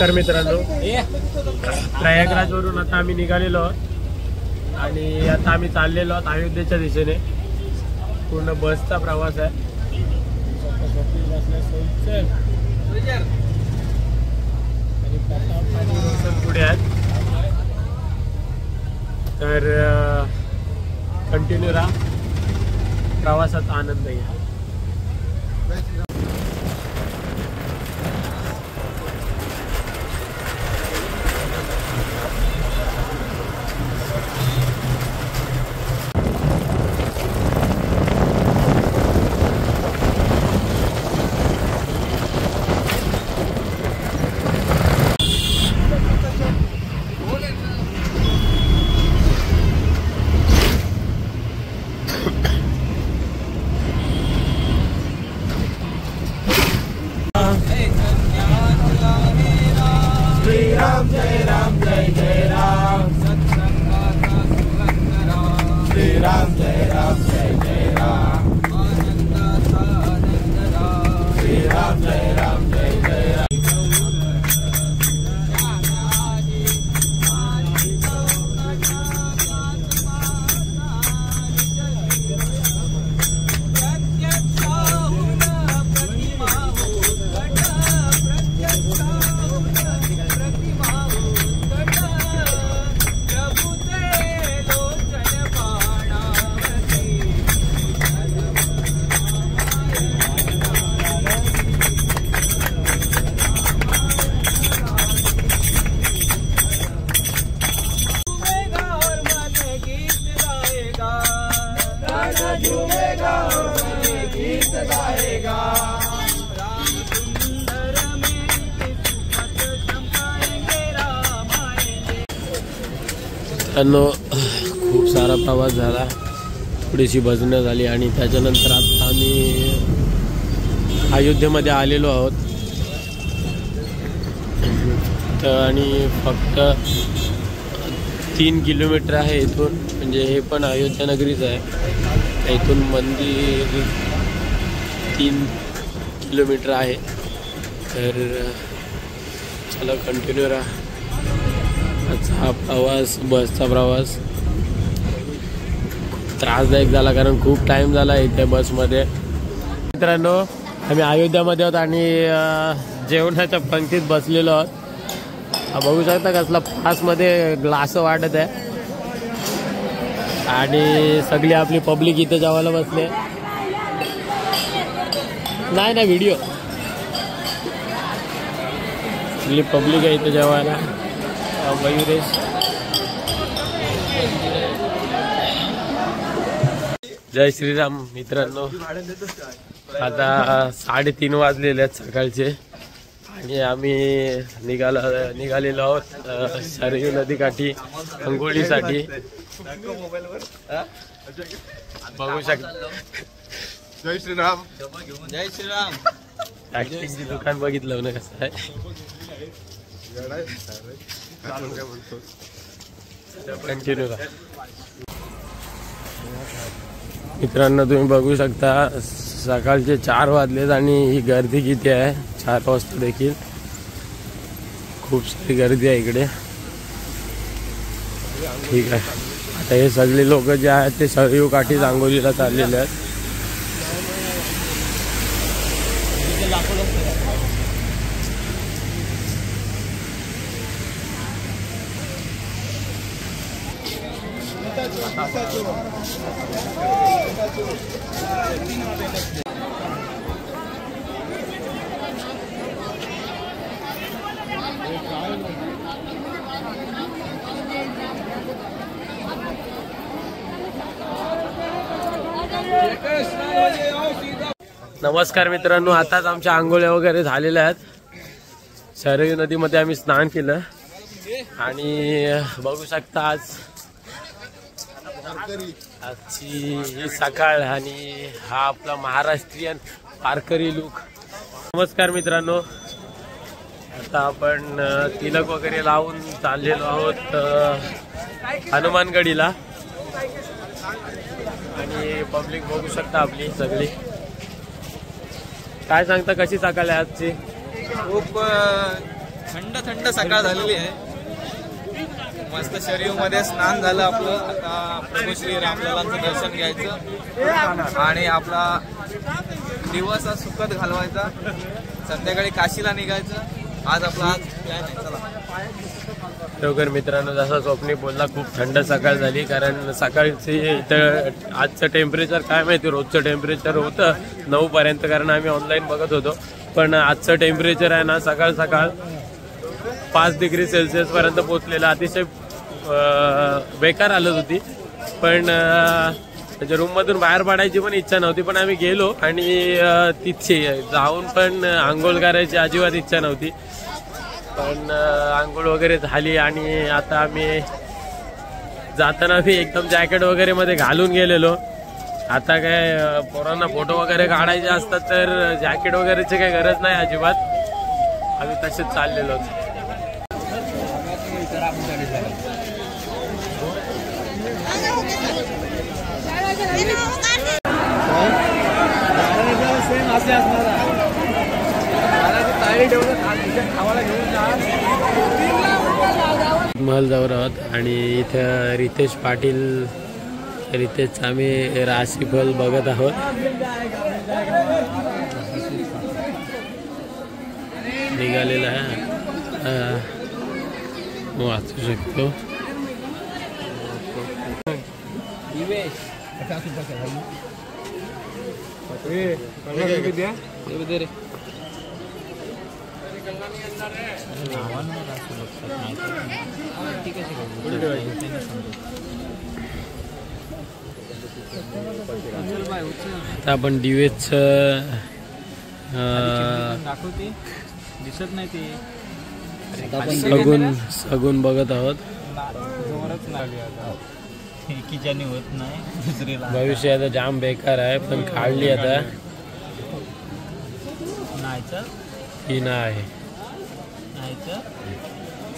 नमस्कार मित्रांनो, प्रयागराज वरून आता आम्ही निघालेलो आहोत आणि आता आम्ही चाललेलो आहोत अयोध्येच्या दिशेने। पूर्ण बसचा प्रवास आहे। पुढे आहेत तर कंटिन्यू राहा, प्रवासाचा आनंद घ्या। खूप सारा प्रवास झाला, थोडीशी भजनं झाली आणि त्याच्यानंतर आता आम्ही अयोध्येमध्ये आलेलो आहोत। आणि फक्त 3 किलोमीटर आहे इथून, म्हणजे हे पण अयोध्या नगरीच आहे। इथून मंदिर 3 किलोमीटर आहे। तर चला कंटिन्यू राहा। हा प्रवास, बसचा प्रवास खूप त्रासदायक झाला कारण खूप टाइम झाला इथे बसमध्ये। मित्रांनो, आम्ही अयोध्यामध्ये आहोत आणि जेवणाच्या पंक्तीत बसलेलो आहोत। बघू शकता कसला पासमध्ये ग्लास वाटत आहे आणि सगळी आपली पब्लिक इथे जेवायला बसले। नाही ना व्हिडिओ, सगळी पब्लिक आहे इथे जेवायला। मयुरेश, जय श्रीराम मित्रांनो। आता 3:30 वाजलेले आहेत सकाळचे आणि आम्ही निघालेलो आहोत सरयू नदीकाठी अंघोळीसाठी। बघू शकता, जय श्रीराम, जय श्रीराम। ऍक्टिंगची दुकान बघितलं ना कसं आहे। कंटिन्यू करा मित्रांनो। तुम्ही बघू शकता सकाळचे 4 वाजलेत आणि ही गर्दी किती आहे। 4 वाजता देखील खूप सारी गर्दी आहे इकडे। ठीक आहे, आता हे सगळे लोक जे आहेत ते सरयू काठी अंघोळीला चाललेले आहेत। नमस्कार मित्रांनो, आताच आमच्या आंघोळ्या वगैरे झालेल्या आहेत। सरयू नदीमध्ये आम्ही स्नान केलं आणि बघू शकता आजची ही सकाळ आणि हा आपला महाराष्ट्रीयन वारकरी लुक। नमस्कार मित्रांनो, आता आपण तिलक वगैरे लावून चाललेलो आहोत हनुमानगडीला आणि पब्लिक बघू शकता आपली सगळी। काय सांगता, कशी सकाळ आहे आजची? खूप थंड थंड सकाळ झालेली आहे. मस्त शरीरमध्ये स्नान झालं आपलं. आता प्रभू श्री रामललांचं दर्शन घ्यायचं आणि आपला दिवस हा सुखद घालवायचा. संध्याकाळी काशीला निघायचं. आज आपला प्लॅन आहे. चला लवकर मित्रांनो, जसा स्वप्नी बोलला, खूप थंड सकाळ झाली. कारण सकाळची इथं आजचं टेम्परेचर काय माहिती, रोजचं टेम्परेचर होतं 9 पर्यंत, कारण आम्ही ऑनलाईन बघत होतो. पण आजचं टेम्परेचर आहे ना, सकाळ सकाळ 5 डिग्री सेल्सिअस पर्यंत पोहोचलेलं. अतिशय बेकार हालत होती. पण म्हणजे रूममधून बाहेर पडायची पण इच्छा नव्हती. पण आम्ही गेलो आणि तिथे जाऊन पण आंघोळ करायची अजिबात इच्छा नव्हती. पण आंघोळ वगैरे झाली आणि आता आम्ही जाताना मी एकदम जॅकेट वगैरे मध्ये घालून गेलेलो. आता काय पोरांना फोटो वगैरे काढायचे असतात तर जॅकेट वगैरेची काही गरज नाही अजिबात. आम्ही तसेच चाललेलो. महल जवळ आहोत आणि इथं रितेश पाटील, रितेशचं आम्ही राशीफल बघत आहोत. निघालेला आहे, वाचू शकतो. आता आपण दिवेच दिसत नाही ते सगून बघत आहोत. होत नाही. भविष्य आता जाम बेकार आहे, पण काढली आता की नाही.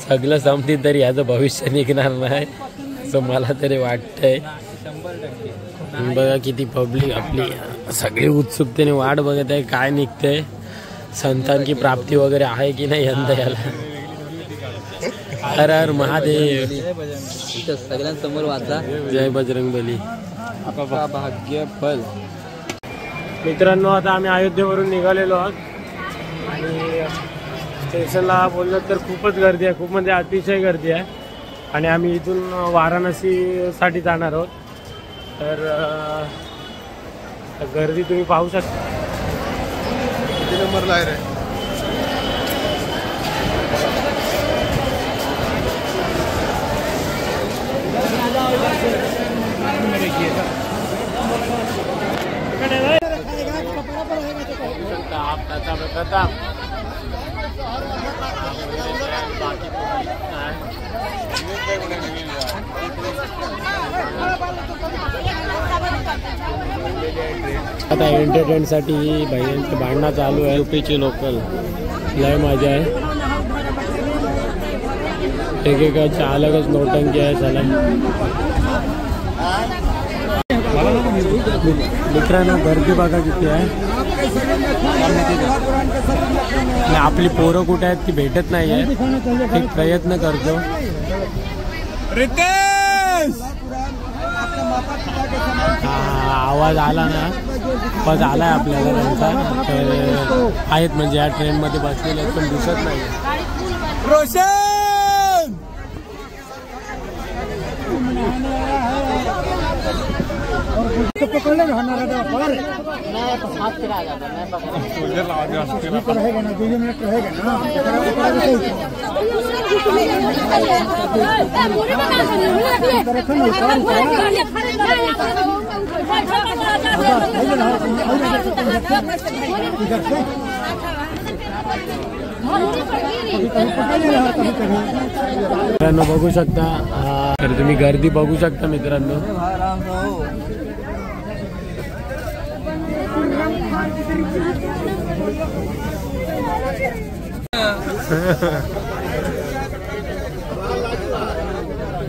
सगळं संपली तरी याचं भविष्य निघणार नाही असं मला तरी वाटतंय. बघा किती पब्लिक आपली सगळी उत्सुकतेने वाट बघत आहे काय निघतंय. संतांची प्राप्ती वगैरे आहे की नाही यंदा याला. हर हर महादेव. सगळ्यांसमोर वाचा जय बजरंगबली. भाग्य फल. मित्रांनो, आता आम्ही अयोध्येवरून निघालेलो आहोत आणि स्टेशनला बोललो तर खूपच गर्दी आहे. खूप म्हणजे अतिशय गर्दी आहे. आणि आम्ही इथून वाराणसीसाठी जाणार आहोत. तर गर्दी तुम्ही पाहू शकता. किती नंबरला आहे रे? आता एंटरटेनसाठी भाईंचं भांडणं चालू आहे. यूपीची लोकल लय मजा आहे. एकेकाची अलगच नोटंकी आहे. चला मित्रांनो, गर्दी बघा किती आहे. आपली पोरं कुठे आहेत ती भेटत नाही आहे. एक प्रयत्न करतो. आवाज आला ना, आवाज आलाय आपल्याला त्यांचा. तर आहेत म्हणजे या ट्रेनमध्ये बसलेले आहेत पण दिसत नाही. रोशन मित्रांनो बघू शकता. तर तुम्ही गर्दी बघू शकता मित्रांनो.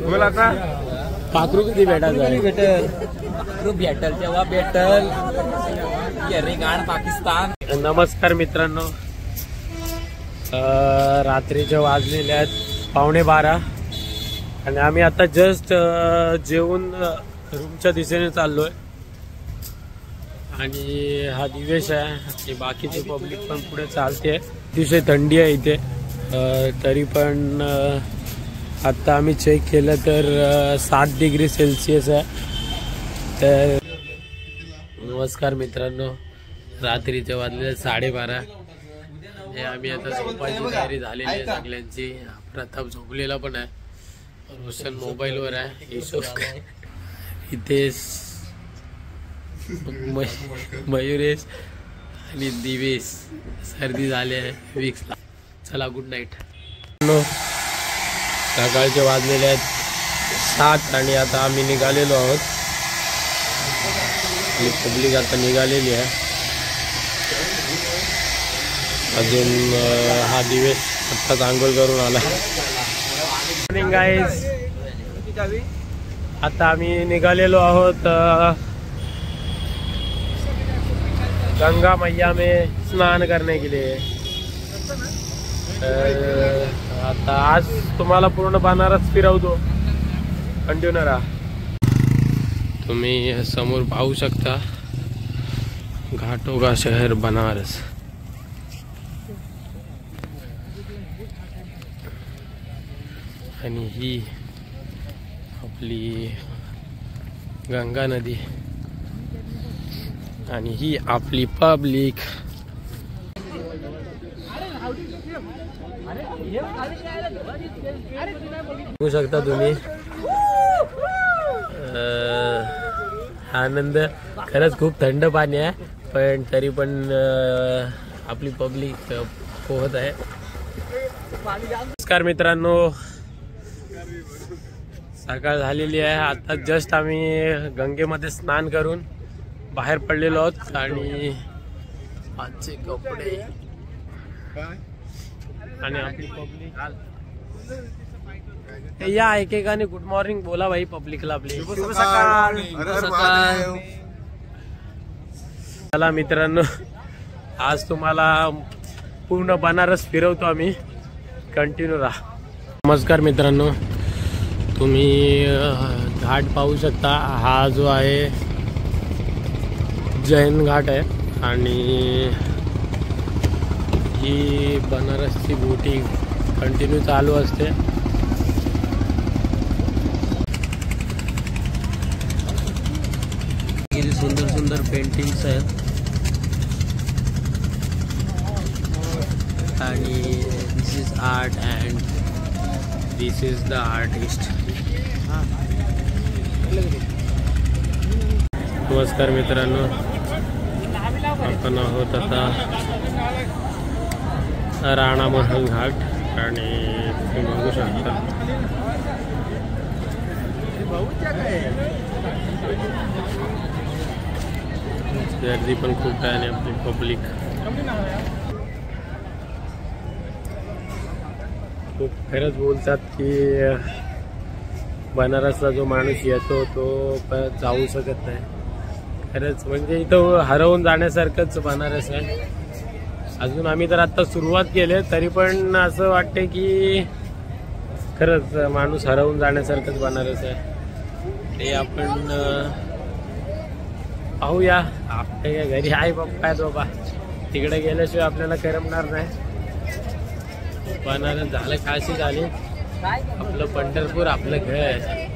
बोला आता पाखरू किती भेटायचं आहे? भेटल तेव्हा भेटल. पाकिस्तान. नमस्कार मित्रांनो, रात्रीचे वाजलेले आहेत 11:15 आणि आम्ही आता जस्ट जेवून रूमच्या दिशेने चाललोय. आणि हा दिवेश आहे आणि बाकीचे पब्लिक पण पुढे चालते. अतिशय थंडी आहे इथे, तरी पण आत्ता आम्ही चेक केलं तर 7 डिग्री सेल्सिअस आहे. तर नमस्कार मित्रांनो, रात्रीचे वाजले 12:30 आणि आम्ही आता झोपायची तयारी झालेली आहे सगळ्यांची. प्रताप झोपलेला पण आहे, रोशन मोबाईलवर आहे, हिशोब इथे मयुरेश आणि दिवेश सर्दी झाली आहे विक्सला. चला गुड नाईट. सकाळचे वाजलेले आहेत 7 आणि आता आम्ही निघालेलो आहोत. पब्लिक आता निघालेली आहे. अजून हा दिवेश आत्ताच आंघोळ करून आला. मॉर्निंग गाईज, आता आम्ही निघालेलो आहोत गंगा मैया में स्नान करने के लिए. आता आज तुम्हाला पूर्ण बनारस फिरवतो, कंटिन्यू राहा. तुम्ही समोर पाहू शकता घाटों का शहर बनारस. आणि ही आपली गंगा नदी आणि ही आपली पब्लिक. बघू शकता तुम्ही आनंद. खरंच खूप थंड पाणी आहे, पण तरी पण आपली पब्लिक पोहत आहे. नमस्कार मित्रांनो, सकाळ झालेली आहे. आता जस्ट आम्ही गंगेमध्ये स्नान करून बाहेर पडलेलो आहोत. आणि आजचे कपडे आणि आपली पब्लिक. या एकेकाने गुड मॉर्निंग बोला भाई पब्लिकला आपली. शुभ सकाळ. चला मित्रांनो, आज तुम्हाला पूर्ण बनारस फिरवतो आम्ही, कंटिन्यू राहा. नमस्कार मित्रांनो, तुम्ही घाट पाहू शकता. हा जो आहे जैन घाट आहे आणि ही बनारसची बोटिंग कंटिन्यू चालू असते. किती सुंदर सुंदर पेंटिंग्स आहेत आणि this is art and this is the artist. नमस्कार मित्रांनो, आपण आहोत आता राणा महल घाट आणि तुम्ही बघू शकता गर्दी पण खूप आहे आणि आपली पब्लिक खूप. खरंच बोलतात की बनारसला जो माणूस येतो तो जाऊ शकत नाही. खरंच म्हणजे इथं हरवून जाण्यासारखंच बनारस आहे. अजून आम्ही तर आता सुरुवात केली, तरी पण असं वाटते की खरंच माणूस हरवून जाण्यासारखंच बनारस आहे. ते आपण पाहूया. आपल्या घरी आई बाप्पा आहेत बाबा, तिकडे गेल्याशिवाय आपल्याला करमणार नाही. बनारस झालं, काशी झाली, आपलं पंढरपूर आपलं घर आहे.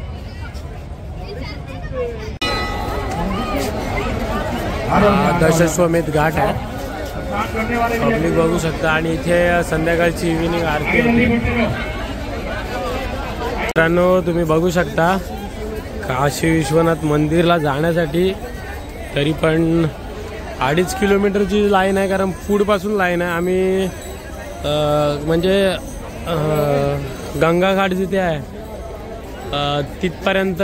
दशाश्वमेध घाट आहे, पब्लिक बघू शकता. आणि इथे संध्याकाळची इव्हिनिंग आरती होते. मित्रांनो तुम्ही बघू शकता काशी विश्वनाथ मंदिरला जाण्यासाठी तरी पण 2.5 किलोमीटरची लाईन आहे, कारण पुढपासून लाईन आहे. आम्ही म्हणजे गंगा घाट जिथे आहे तिथपर्यंत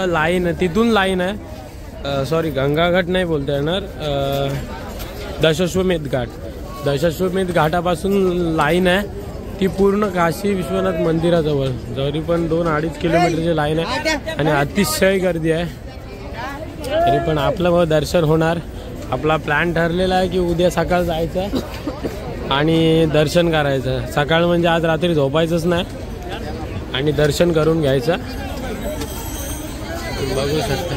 लाईन, तिथून लाईन आहे. सॉरी, गंगा घाट नाही बोलता येणार, दशाश्वमेध घाट. दशाश्वमेध घाटापासून लाईन आहे ती पूर्ण काशी विश्वनाथ मंदिराजवळ. जरी पण 2-2.5 किलोमीटरची लाईन आहे आणि अतिशय गर्दी आहे. तरी पण आपलं दर्शन होणार. आपला प्लॅन ठरलेला आहे की उद्या सकाळ जायचं आणि दर्शन करायचं. सकाळ म्हणजे आज रात्री झोपायचंच नाही आणि दर्शन करून घ्यायचं. बघू शकता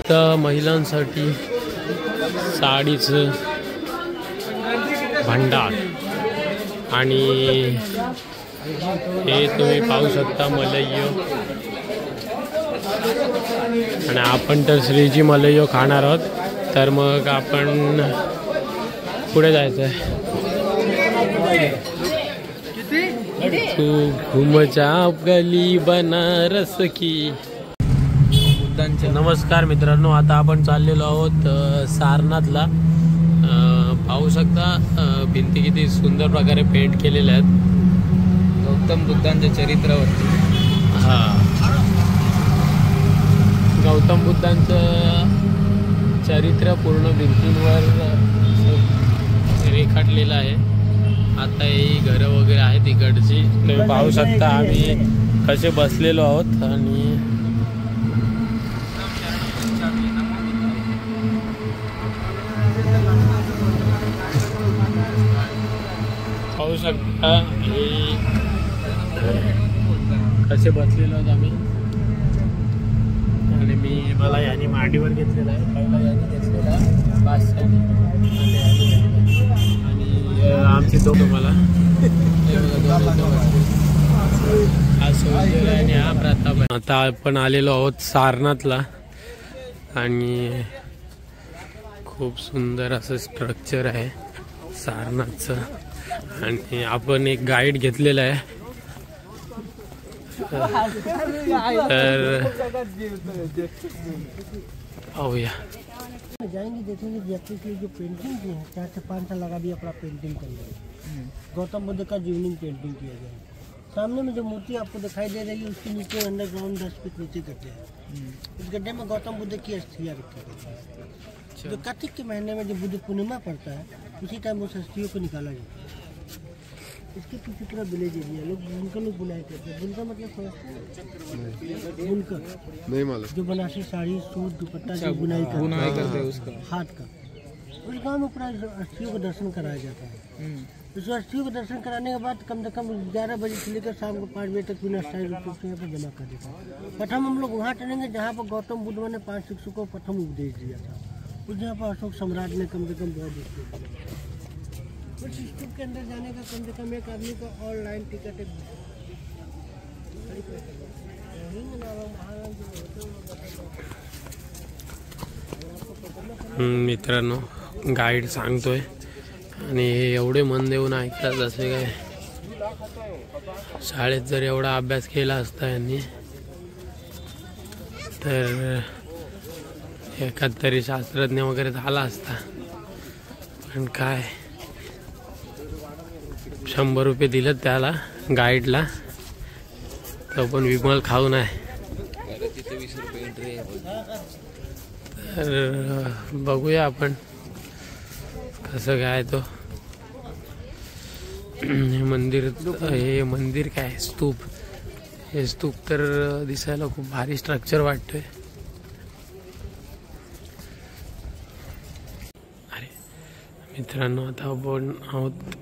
तर महिलांसाठी साडीचं भांडार आणि हे तुम्ही पाहू शकता मलईयो. आणि आपण तर श्रीजी मलईयो खाणार आहोत. तर मग आपण पुढे जायचं आहे. तू घुमचा गली बनारस की. नमस्कार मित्रांनो, आता आपण चाललेलो आहोत सारनाथला. पाहू शकता भिंती किती सुंदर प्रकारे पेंट केलेल्या आहेत गौतम बुद्धांच्या चरित्रावरती. गौतम बुद्धांचं चरित्र पूर्ण भिंतींवर रेखाटलेलं आहे. आता ही घरं वगैरे आहेत इकडची. तुम्ही पाहू शकता आम्ही कसे बसलेलो आहोत. आणि पाहू शकता हे कसे बसलेलो आहोत आम्ही. आणि मला याने मांडीवर घेतलेला आहे. पहिला याने घेतलेला आणि आमचे दोघं मला हा सोजलेला आहे आणि हा प्रताप आहे. आता आपण आलेलो आहोत सारनाथला आणि खूप सुंदर असं स्ट्रक्चर आहे सारनाथचं. आणि आपण एक गाईड घेतलेला आहे. तर पाहूया. जाएंगे देखेंगे जैसे कि जो पेंटिंग की है 4 से 5 साल लगा दिया अपना पेंटिंग करने में. गौतम बुद्ध का जीवनी पेंटिंग किया गया है. सामने में जो मूर्ति आपको दिखाई दे रही है उसके नीचे अंडरग्राउंड 10 फीट नीचे गड्ढे हैं. उस गड्ढे में गौतम बुद्ध की अस्थियाँ रखी गई है. जो कार्तिक के महीने में जब बुद्ध पूर्णिमा पड़ता है उसी टाइम उस अस्थियों को निकाला जाता है. इसके पीछे पूरा विलेज एरिया लोग बुनकर लोग बुनाई करते हैं. बुनकर मतलब समझते हैं? बुनकर नहीं मालूम. जो बनारसी साड़ी सूट दुपट्टा जो बुनाई करते हैं उसका हाथ का. उस गाँव में पूरा अस्थियों का दर्शन कराया जाता है. उस अस्थियों को दर्शन कराने के बाद कम से कम 11 बजे से लेकर शाम को 5 बजे तक बिना स्टाइल यहाँ पर जमा कर देता है. प्रथम हम लोग वहाँ चलेंगे जहाँ पर गौतम बुद्ध ने 5 शिक्षकों को प्रथम उपदेश दिया था. उस जहाँ पर अशोक सम्राट ने कम से कम बहुत उस स्तूप के अंदर जाने का कम से कम एक आदमी का ऑनलाइन टिकट है. मित्रांनो गाईड सांगतोय आणि हे एवढे मन देऊन ऐकतात जसे काय शाळेत जर एवढा अभ्यास केला असता यांनी तर एखाद तरी शास्त्रज्ञ वगैरे झाला असता. पण काय 100 रुपये दिलं त्याला गाईडला तो पण विमल खाऊन आहे. तर बघूया आपण कसं काय तो. हे मंदिर काय स्तूप. हे स्तूप तर दिसायला खूप भारी स्ट्रक्चर वाटतोय. अरे मित्रांनो आता आपण आहोत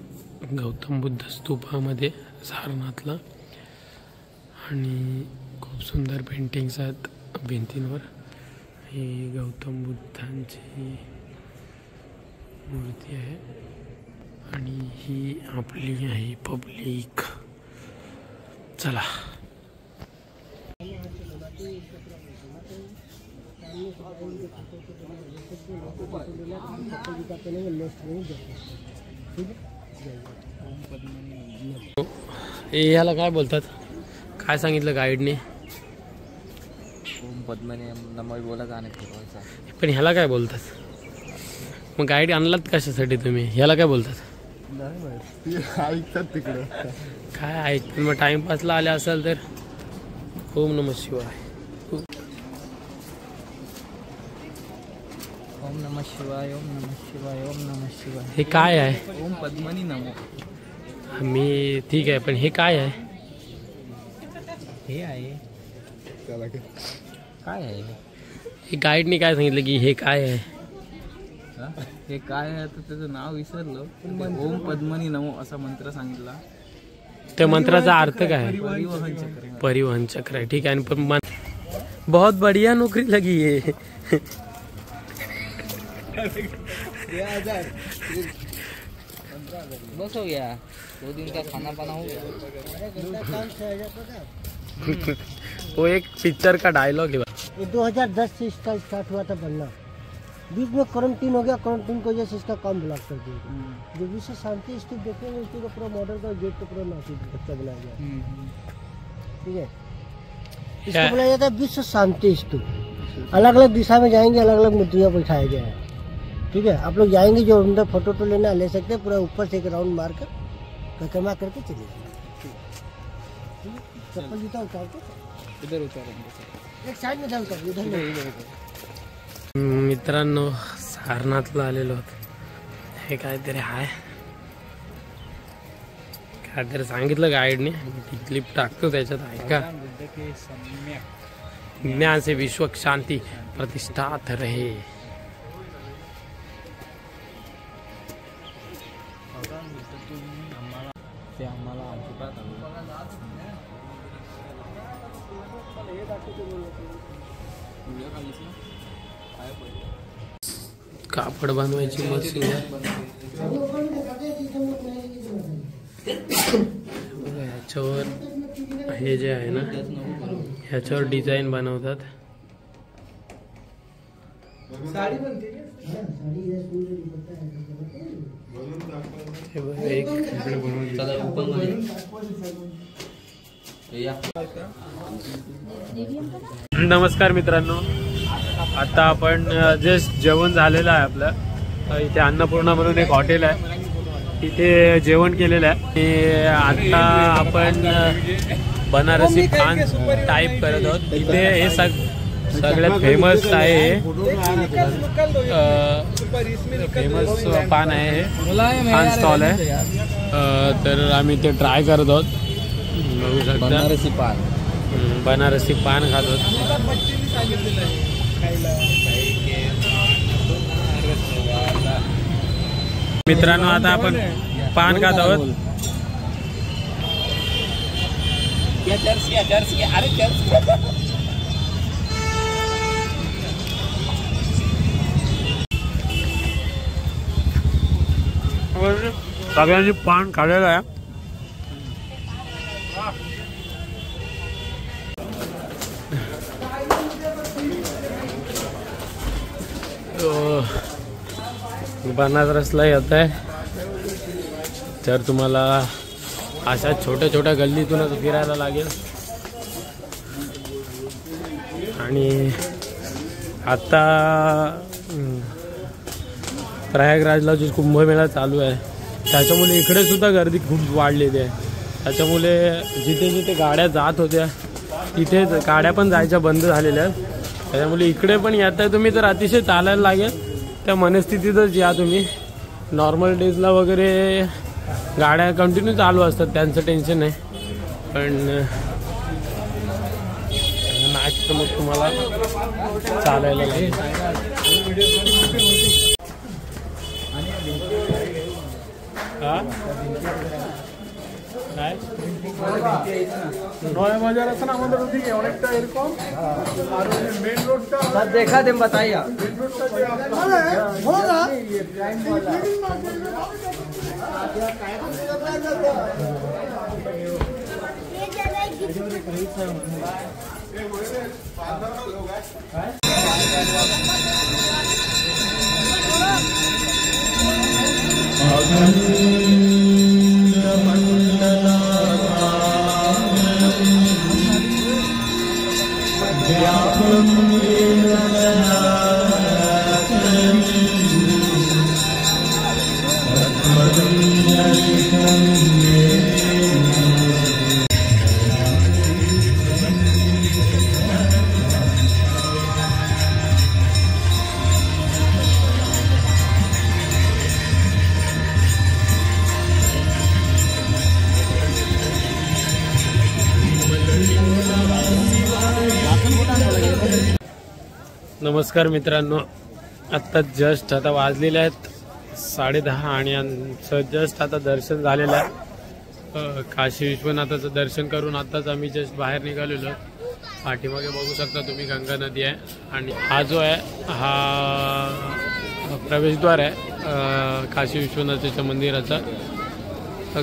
गौतम बुद्ध स्तूपामध्ये सारनाथला. आणि खूप सुंदर पेंटिंग्स आहेत भिंतींवर. ही गौतम बुद्धांची मूर्ती आहे आणि ही आपली आहे पब्लिक. चला याला काय बोलतात, काय सांगितलं गाईडने? ओम पद्मनी नमः बोला जाणे. पण ह्याला काय बोलतात? मग गाईड आणलात कशासाठी तुम्ही? ह्याला काय बोलतात? ऐकतात तिकडं काय ऐक. मग टाइमपासला आले असाल तर ओम नमः शिवाय. ओम नमः शिवाय. ओम नमः शिवाय. ओम नमः शिवाय. हे काय आहे? ओम पद्मनी नमो. मी ठीक आहे पण हे काय आहे? हे आहे त्याला काय आहे? हे गाईडने काय सांगितलं की हे काय आहे? हे काय आहे आता त्याचं नाव विसरलो. ओम पद्मनी नमो असा मंत्र सांगितला. त्या मंत्राचा अर्थ काय आहे? परिवहन चक्र. परिवहन चक्र आहे. ठीक आहे. पण बहुत बढ़िया नौकरी लगी है. बस हो गया, 2 दिन का खाना पाना हो गया. वो एक पिक्चर का डायलॉग है. ये 2010 से इसका स्टार्ट हुआ था बनना. बीच में क्वारंटीन हो गया. क्वारंटीन की वजह से इसका काम ब्लॉक कर दिया. जो विश्व शांति स्तूप देखेंगे उसके पूरा मॉडल का गेट का पूरा नासिक बच्चा बनाया गया. ठीक है. इसको बनाया जाता है विश्व शांति स्तूप. अलग अलग दिशा में जाएंगे, अलग अलग मूर्तियाँ बैठाया गया है. ठीक है. आप लोग जाएंगे, जो अंदर फोटो तो लेना ले सकते हैं. पूरा ऊपर से एक राउंड मार कर कमा करके चले जाएंगे. चप्पल जूता उतार के इधर उतारेंगे. एक साइड में उधर मित्रांनो, सारनाथला आलेलो आहोत. हे काहीतरी आहे, काहीतरी सांगितलं गाईडने. क्लिप टाकतो त्याच्यात. ऐका. ज्ञान से विश्व शांति प्रतिष्ठात रहे. ते आम्हाला अजिबात कापड बनवायची मशीन आहे. ह्याच्यावर हे जे आहे ना, ह्याच्यावर डिझाईन बनवतात. नमस्कार मित्रांनो, आता आपण जस्ट जेवण झालेलं आहे आपलं. इथे अन्नपूर्णा म्हणून एक हॉटेल आहे, तिथे जेवण केलेलं आहे. आणि आता आपण बनारसी पान टाईप करत आहोत. इथे हे सगळ्यात फेमस आहे, फेमस पान आहे हे. पान स्टॉल आहे. तर आम्ही ते ट्राय करत आहोत. बघू शकता, बनारसी पान. बनारसी पान खात आहोत. मित्रांनो, आता आपण पान खात आहोत. सगळ्यांनी पान खाल्लेलं आहे. बनारसला येत आहे तर तुम्हाला अशा छोट्या छोट्या गल्लीतूनच फिरायला लागेल. आणि आता प्रयागराजला जो कुंभमेळा चालू आहे त्याच्यामुळे इकडे सुद्धा गर्दी खूप वाढलेली आहे. त्याच्यामुळे जिथे जिथे गाड्या जात होत्या तिथे गाड्या पण जायच्या बंद झालेल्या आहेत. त्याच्यामुळे इकडे पण येत आहे तुम्ही तर अतिशय चालायला लागेल. त्या मनस्थितीतच या तुम्ही. नॉर्मल डेजला वगैरे गाड्या कंटिन्यू चालू असतात, त्यांचं टेन्शन नाही. पण नाही तर मग तुम्हाला चालायला लागेल. নয় বাজার আছে না আমাদের ওদিকে অনেকটা এরকম। আর ওই মেন রোডটা सर देखा दे बताइए। মেন রোডটা नमस्कार मित्रांनो, आत्ता जस्ट आता वाजलेले आहेत 10:30 आणि आमचं जस्ट आता दर्शन झालेलं आहे. काशी विश्वनाथाचं दर्शन करून आत्ताच आम्ही जस्ट बाहेर निघालेलो. पाठीमागे बघू शकता तुम्ही गंगा नदी आहे आणि हा जो आहे हा प्रवेशद्वार आहे काशी विश्वनाथाच्या मंदिराचा.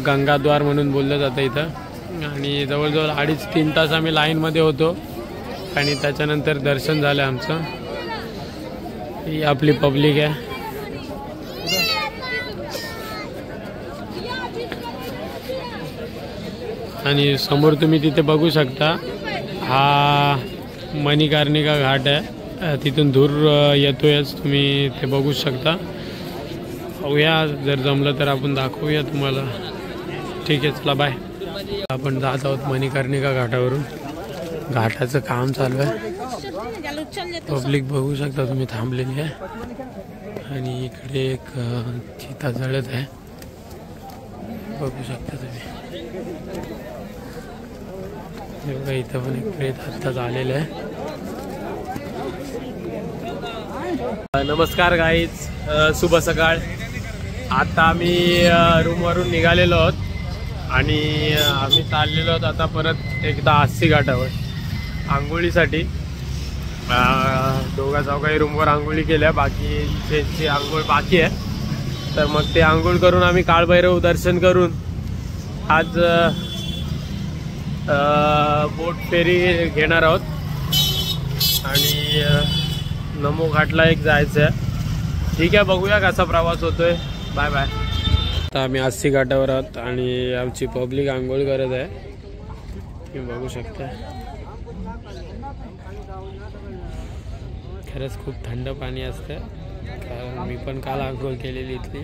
गंगाद्वार म्हणून बोललं जातं इथं. आणि जवळजवळ 2.5-3 तास आम्ही लाईनमध्ये होतो आणि त्याच्यानंतर दर्शन झालं आमचं. ही आपली पब्लिक आहे. आणि समोर तुम्ही तिथे बघू शकता हा मणिकर्णिका घाट आहे. तिथून दूर येतोयच तुम्ही ते बघू शकता. बघूया जर जमलं तर आपण दाखवूया तुम्हाला. ठीक आहे चला बाय. आपण जात आहोत मणिकर्णिका घाटावरून. घाटाचं काम चालू आहे. पब्लिक बघू शकता तुम्ही थांबलेली आहे आणि इकडे एक चिता जळत आहे बघू शकता तुम्ही. बघा इथं पण एक प्रेत आत्ताच आलेलं आहे. नमस्कार गाईज, शुभ सकाळ. आता आम्ही रूमवरून निघालेलो आहोत आणि आम्ही चाललेलो आहोत आता परत एकदा अस्सी घाटावर आंघोळीसाठी. दोघा चौघाही रूमवर आंघोळी केल्या, बाकीची आंघोळ बाकी आहे. तर मग ते आंघोळ करून आम्ही काळभैरव दर्शन करून आज बोट फेरी घेणार आहोत आणि नमो घाटला एक जायचं आहे. ठीक आहे, बघूया कसा प्रवास होतोय. Bye bye. आता आम्ही अस्सी घाटावर आहोत आणि आमची पब्लिक आंघोळ करत आहे. तुम्ही बघू शकता. खरंच खूप थंड पाणी असतं. कारण मी पण काल आंघोळ केलेली इथली.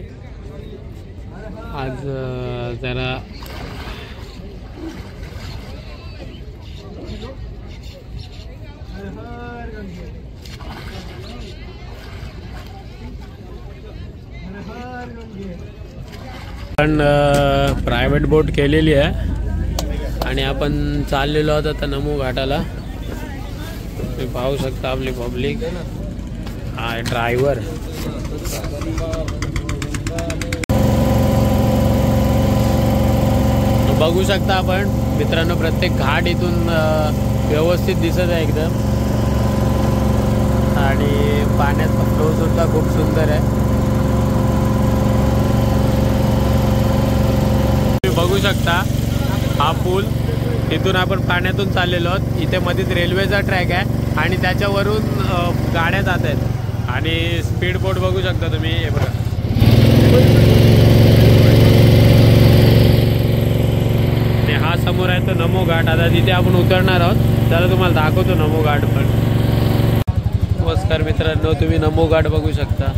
आज जरा पण प्रायव्हेट बोट केलेली आहे आणि आपण चाललेलो आहोत आता नमो घाटाला. तुम्ही पाहू शकता आपली पब्लिक. हा ड्रायव्हर. बघू शकता आपण मित्रांनो, प्रत्येक घाट इथून व्यवस्थित दिसत आहे एकदम आणि पाण्याचा फ्लो सुद्धा खूप सुंदर आहे. तुम्ही बघू शकता हा पूल. इथून आपण पाण्यातून चाललेलो आहोत. इथे मध्येच रेल्वेचा ट्रॅक आहे आणि त्याच्यावरून गाड्या जात आहेत आणि स्पीड बोट बघू शकता तुम्ही. हे बघा आणि हा समोर आहे तो नमो घाट. आता तिथे आपण उतरणार आहोत. त्याला तुम्हाला दाखवतो नमो घाट पण. नमस्कार मित्रांनो, तुम्ही नमो घाट बघू शकता.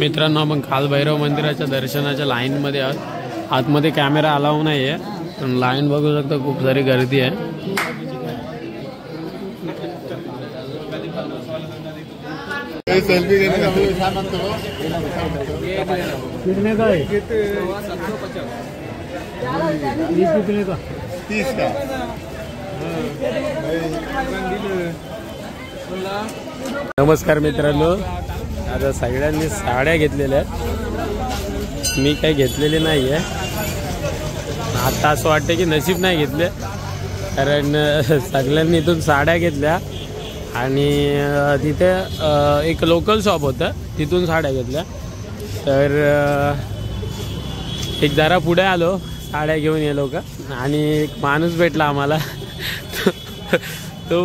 मित्रांनो, आपण कालभैरव मंदिराच्या दर्शनाच्या लाईनमध्ये आहोत. आतमध्ये कॅमेरा अलाव नाही आहे पण लाईन बघू शकता, खूप सारी गर्दी आहे. कितने का है? 20 कितने का? 30 का. नमस्कार मित्रांनो, आता सगळ्यांनी साड्या घेतलेल्या आहेत. मी काही घेतलेली नाही आहे. आता असं वाटतं की नशीब नाही घेतले, कारण सगळ्यांनी इथून साड्या घेतल्या आणि तिथे एक लोकल शॉप होतं, तिथून साड्या घेतल्या. तर एक जरा पुढे आलो साड्या घेऊन ये लोक आणि एक माणूस भेटला आम्हाला. तो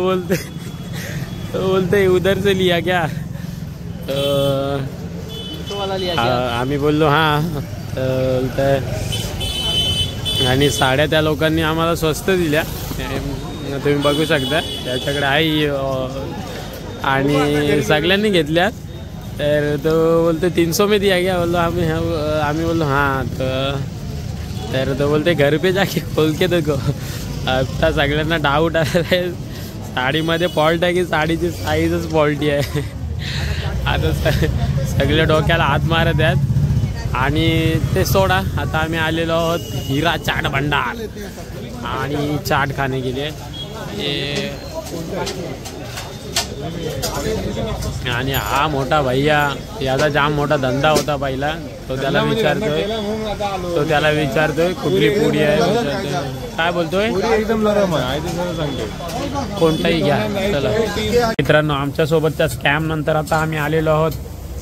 बोलते उधर से लिया क्या? आम्ही बोललो हां. बोलतंय आणि साड्या त्या लोकांनी आम्हाला स्वस्त दिल्या. तुम्ही बघू शकता त्याच्याकडे आहे आणि सगळ्यांनी घेतल्या. तर तो बोलते 300 में दिया गया. बोललो आम्ही बोललो हां. तर तो बोलते घर पे जाके खोल के देखो. आता सगळ्यांना डाऊट आलेला आहे साडीमध्ये फॉल्ट आहे की साडीची साईजच फॉल्टी आहे. आता सगळे डोक्याला हात मारत आहेत आणि ते सोडा. आता आम्ही आलेलो आहोत हिरा चाट भंडार आणि चाट खाने के लिए. आणि हा मोठा भैया याचा जाम मोठा धंदा होता पहिला. तो त्याला विचारतोय कुठली पुडी आहे. काय बोलतोय? एकदम नरम आहे. सांगतो कोणताही घ्या. चला मित्रांनो, आमच्या सोबतच्या स्कॅम नंतर आता आम्ही आलेलो आहोत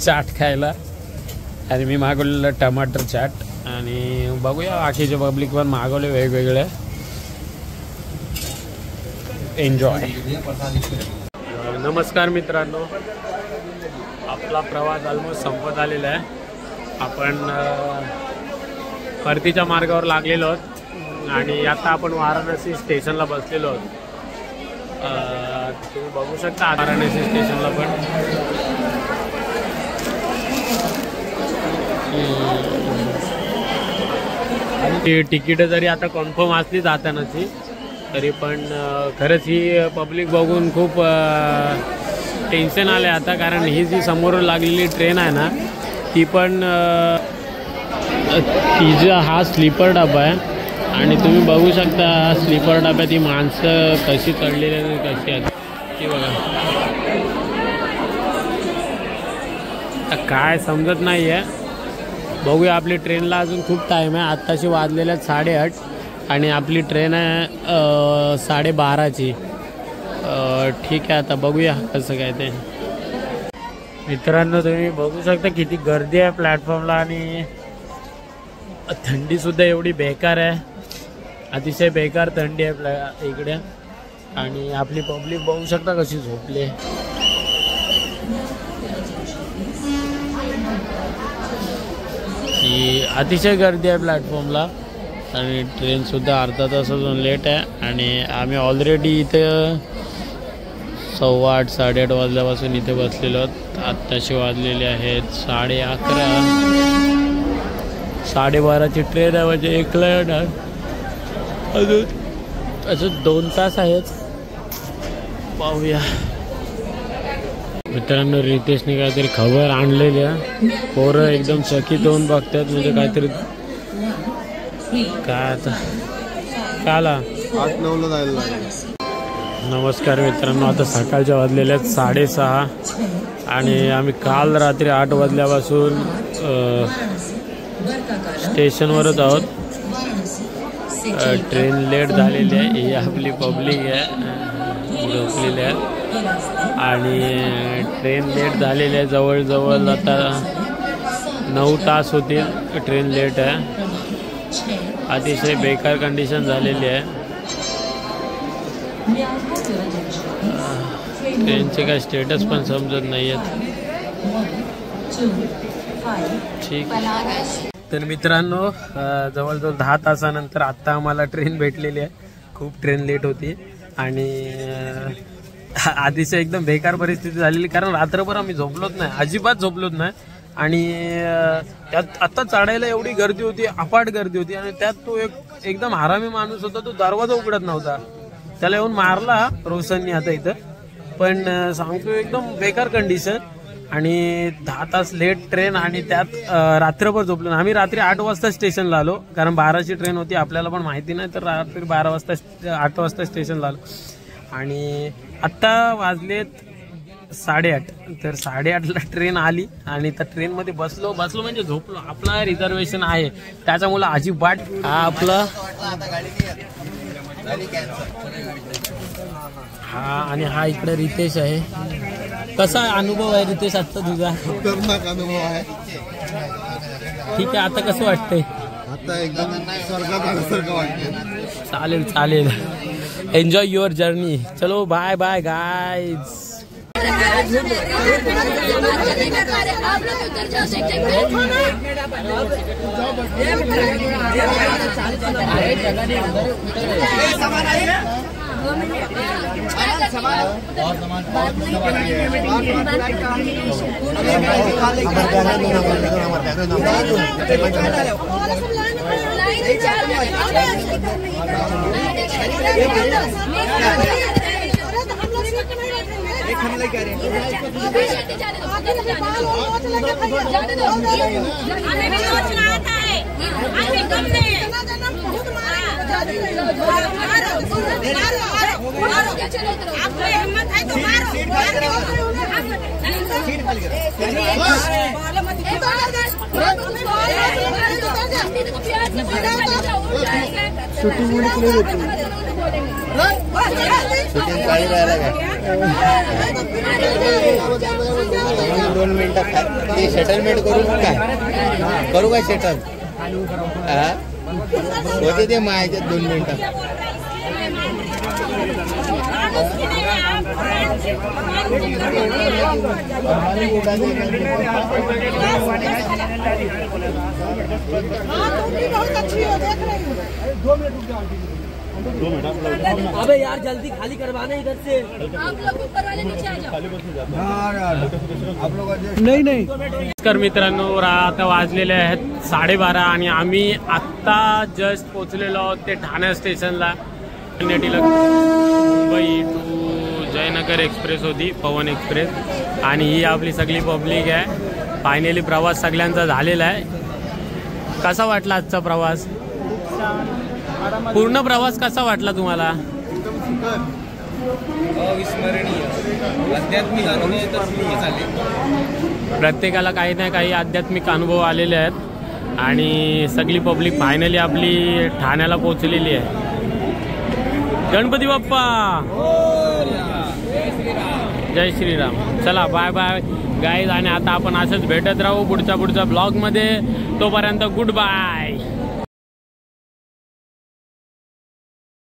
चाट खायला. आणि मी मागवलेलं टमाटर चाट. आणि बघूया बाकीचे पब्लिक पण मागवले वेगवेगळे. एन्जॉय. नमस्कार मित्रांनो, आपला प्रवास ऑलमोस्ट संपत आलेला आहे. आपण परतीच्या मार्गावर लागलेलो आहोत आणि आता आपण वाराणसी स्टेशनला बसलेलो आहोत. तुम्ही बघू शकता वाराणसी स्टेशनला पण. तिकीट जरी आता कन्फर्म असली जातानाची तरी पण खरंच ही पब्लिक बघून खूप टेन्शन आलं आहे आता. कारण ही जी समोरून लागलेली ट्रेन आहे ना ती पण तिचा हा स्लीपर डबा आहे. आणि तुम्ही बघू शकता स्लीपर डब्यात ही माणसं कशी चढलेली आहेत कशी आहेत ती बघा. काय समजत नाही आहे. बघूया, आपली ट्रेनला अजून खूप टाईम आहे. आत्ताशी वाजलेल्या 8:30 आणि आपली ट्रेन आहे 12:30ची. ठीक आहे, आता बघूया कसं काय ते. मित्रांनो, तुम्ही बघू शकता किती गर्दी आहे प्लॅटफॉर्मला. आणि थंडीसुद्धा एवढी बेकार आहे. अतिशय बेकार थंडी आहे इकडे. आणि आपली पब्लिक बघू शकता कशी झोपली. की अतिशय गर्दी आहे प्लॅटफॉर्मला. आणि ट्रेनसुद्धा अर्धा तासातून लेट आहे. आणि आम्ही ऑलरेडी इथे 8:15 8:30 वाजल्यापासून इथे बसलेलो आहोत. आत्ताशी वाजलेले आहेत 11:30. 12:30ची ट्रेन आहे म्हणजे 1ला येणार. अजून 2 तास आहेत. पाहूया. मित्रांनो, रितेशने काहीतरी खबर आणलेली आहे. पोरं एकदम चकित होऊन बघतात. म्हणजे काहीतरी काय आता काला 8-9ला जायला लागेल. नमस्कार मित्रांनो, आता सकाळच्या वाजलेल्या 6:30 आणि आम्ही काल रात्री 8 वाजल्यापासून स्टेशनवरच आहोत. ट्रेन लेट झालेली आहे. ही आपली पब्लिक आहे झोपलेली आहे. आणि ट्रेन लेट झालेली आहे. जवळजवळ आता 9 तास होतील ट्रेन लेट आहे. अतिशय बेकार कंडिशन झालेली आहे. ट्रेनचे काय स्टेटस पण समजत नाही आहेत. ठीक. तर मित्रांनो, जवळजवळ 10 तासानंतर आत्ता आम्हाला ट्रेन भेटलेली आहे. खूप ट्रेन लेट होती आणि अतिशय एकदम बेकार परिस्थिती झालेली. कारण रात्रभर आम्ही झोपलोच नाही, अजिबात झोपलोच नाही. आणि त्यात आत्ता चढायला एवढी गर्दी होती, अफाट गर्दी होती. आणि त्यात तो एकदम हरामी माणूस होता. तो दरवाजा उघडत नव्हता. त्याला येऊन मारला रोशननी आता इथं. पण सांगतो एकदम बेकार कंडिशन. आणि 10 तास लेट ट्रेन आणि त्यात रात्रभर झोपलो. आम्ही रात्री 8 वाजता स्टेशनला आलो. कारण 12ची ट्रेन होती, आपल्याला पण माहिती नाही. तर रात्री 8 वाजता स्टेशनला आलो. आणि आत्ता वाजलेत 8:30. तर 8:30ला ट्रेन आली आणि त्या ट्रेनमध्ये बसलो म्हणजे झोपलो. आपला रिझर्वेशन आहे त्याच्यामुळे अजिबात. हा आपला हा. आणि हा इकडे रितेश आहे. कसा अनुभव आहे रितेश आजचा तुझा? खतरनाक अनुभव आहे. ठीक आहे, आता कसं वाटतंय? आता एकदम स्वर्गात आल्यासारखं वाटतंय. चालेल चालेल. Enjoy your journey. चलो बाय बाय गाइज. शूटिंग काही राहिला काय 2 मिनिटं ते सेटलमेंट करू काय सेटल होते ते मायाच्यात 2 मिनिटं अबे यार जल्दी खाली करवाना इधर से। आप लोग ऊपर वाले नीचे आ जाओ। नमस्कार मित्रांनो, आता वाजलेले आहेत 12:30 आणि आम्ही आत्ता जस्ट पोचलेलो आहोत ते ठाणे स्टेशनला। मुंबई टू जयनगर एक्सप्रेस होती, पवन एक्सप्रेस, आणि ही आपली सगळी पब्लिक आहे। फायनली प्रवास सगळ्यांचा झालेला आहे। कसा वाटला आजचा प्रवास? पूर्ण प्रवास कसा वाटला तुम्हाला? अविस्मरणीय आध्यात्मिक अनुभव तर सुरू झाले। प्रत्येकाला काही ना काही आध्यात्मिक अनुभव आलेले आहेत आणि सगळी पब्लिक फायनली आपली ठाण्याला पोहोचलेली आहे। गणपती बाप्पा जय श्रीराम। चला बाय बाय गाईज, आणि आता आपण असंच भेटत राहू पुढच्या ब्लॉगमध्ये। तोपर्यंत गुड बाय।